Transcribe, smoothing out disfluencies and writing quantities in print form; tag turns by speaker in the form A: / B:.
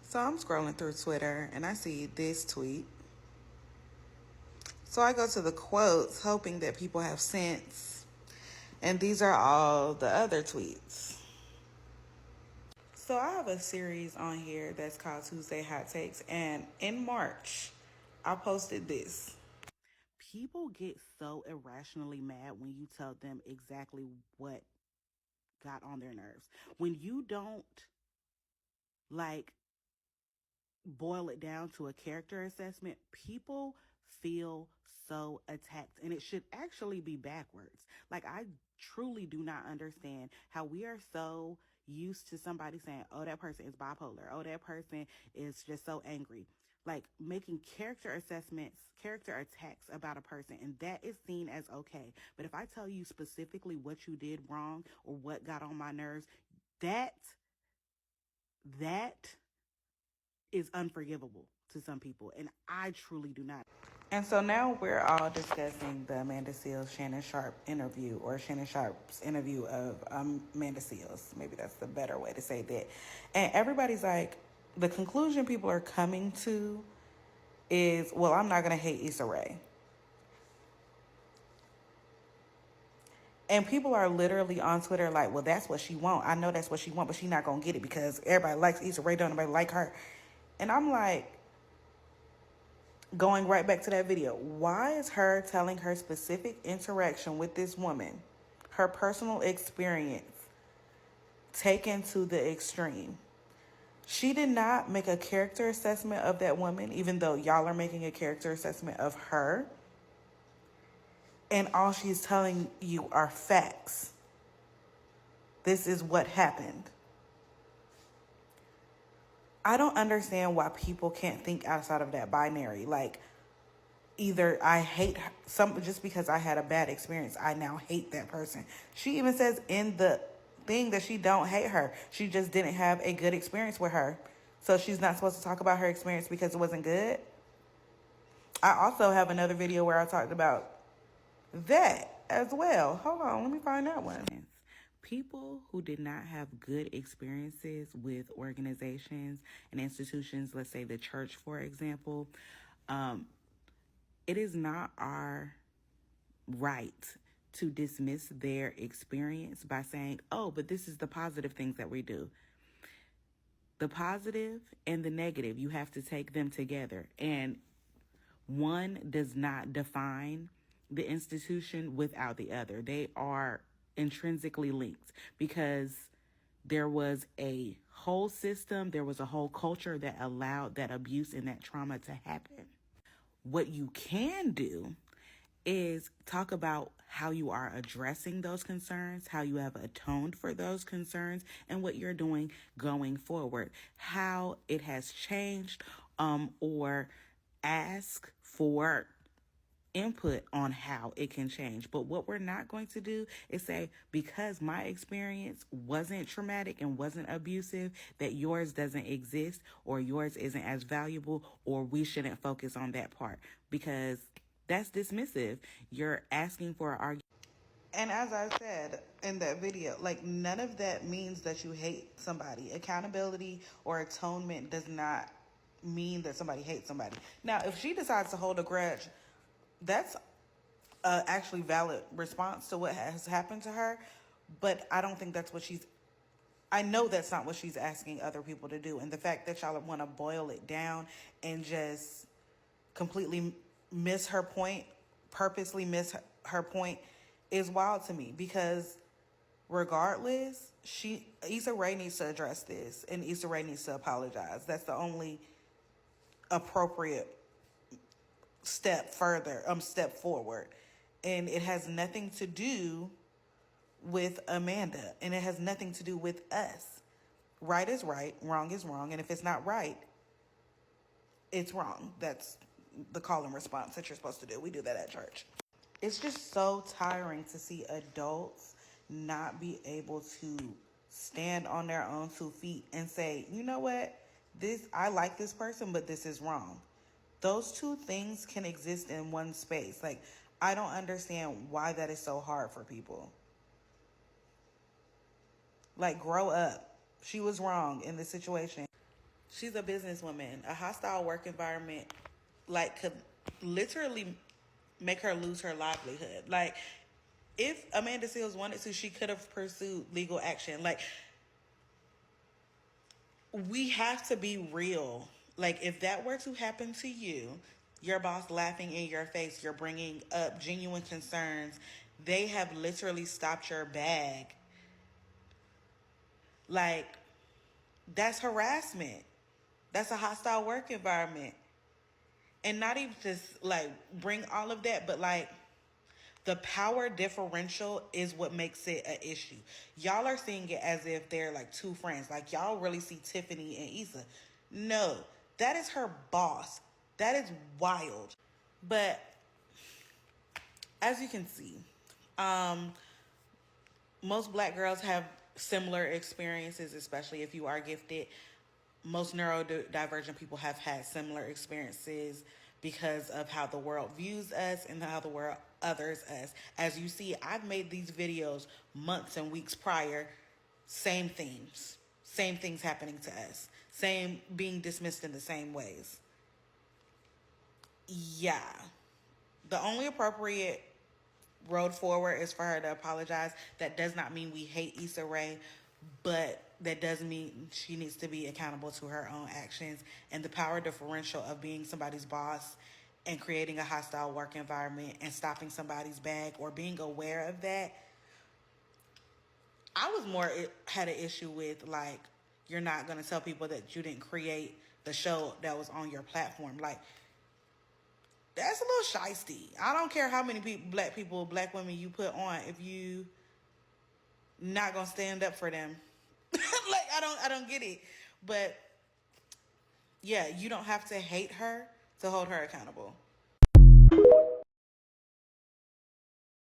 A: So I'm scrolling through Twitter and I see this tweet. So I go to the quotes hoping that people have sense. And these are all the other tweets. So I have a series on here that's called Tuesday Hot Takes. And in March, I posted this. People get so irrationally mad when you tell them exactly what got on their nerves. When you don't boil it down to a character assessment, people feel so attacked. And it should actually be backwards. I truly do not understand how we are so used to somebody saying, oh, that person is bipolar. Oh, that person is just so angry. Making character assessments, character attacks about a person, and that is seen as okay. But if I tell you specifically what you did wrong or what got on my nerves, that is unforgivable to some people, and I truly do not. And so now we're all discussing the Amanda Seales Shannon Sharpe interview, or Shannon Sharpe's interview of Amanda Seales. Maybe that's the better way to say that. And everybody's like, the conclusion people are coming to is, well, I'm not going to hate Issa Rae. And people are literally on Twitter like, well, that's what she want. I know that's what she want, but she's not going to get it because everybody likes Issa Rae, don't nobody like her. And I'm like, going right back to that video, why is her telling her specific interaction with this woman, her personal experience, taken to the extreme? She did not make a character assessment of that woman, even though y'all are making a character assessment of her. And all she's telling you are facts. This is what happened. I don't understand why people can't think outside of that binary. Either I hate some just because I had a bad experience, I now hate that person. She even says in the thing that she don't hate her. She just didn't have a good experience with her. So she's not supposed to talk about her experience because it wasn't good. I also have another video where I talked about that as well. Hold on, let me find that one. People who did not have good experiences with organizations and institutions, let's say the church, for example, it is not our right to dismiss their experience by saying, oh, but this is the positive things that we do. The positive and the negative, you have to take them together. And one does not define the institution without the other. They are intrinsically linked because there was a whole system, there was a whole culture that allowed that abuse and that trauma to happen. What you can do is talk about how you are addressing those concerns, how you have atoned for those concerns, and what you're doing going forward, how it has changed, or ask for input on how it can change. But what we're not going to do is say, because my experience wasn't traumatic and wasn't abusive, that yours doesn't exist or yours isn't as valuable, or we shouldn't focus on that part, because that's dismissive. You're asking for an argument. And as I said in that video, none of that means that you hate somebody. Accountability or atonement does not mean that somebody hates somebody. Now, if she decides to hold a grudge, that's actually valid response to what has happened to her. But I don't think that's what I know that's not what she's asking other people to do. And the fact that y'all want to boil it down and just completely miss her point, purposely miss her point, is wild to me. Because regardless, Issa Rae needs to address this, and Issa Rae needs to apologize. That's the only appropriate step forward. And it has nothing to do with Amanda, and it has nothing to do with us. Right is right, wrong is wrong, and if it's not right, it's wrong. That's the call and response that you're supposed to do. We do that at church. It's just so tiring to see adults not be able to stand on their own 2 feet and say, you know what, I like this person, but this is wrong. Those two things can exist in one space. I don't understand why that is so hard for people. Grow up. She was wrong in this situation. She's a businesswoman. A hostile work environment, like, could literally make her lose her livelihood. Like, if Amanda Seales wanted to, she could have pursued legal action. Like, we have to be real. Like, if that were to happen to you, your boss laughing in your face, you're bringing up genuine concerns, they have literally stopped your bag. Like, that's harassment. That's a hostile work environment. And not even just like bring all of that, but like the power differential is what makes it an issue. Y'all are seeing it as if they're like two friends. Like, y'all really see Tiffany and Issa. No, that is her boss. That is wild. But as you can see, most black girls have similar experiences, especially if you are gifted. Most neurodivergent people have had similar experiences because of how the world views us and how the world others us. As you see, I've made these videos months and weeks prior, same themes, same things happening to us, same being dismissed in the same ways. Yeah. The only appropriate road forward is for her to apologize. That does not mean we hate Issa Rae, but that does mean she needs to be accountable to her own actions. And the power differential of being somebody's boss and creating a hostile work environment and stopping somebody's bag or being aware of that, I was more had an issue with, like, you're not going to tell people that you didn't create the show that was on your platform. Like, that's a little shisty. I don't care how many people, black women you put on, if you not gonna stand up for them. Like, I don't get it. But yeah, you don't have to hate her to hold her accountable.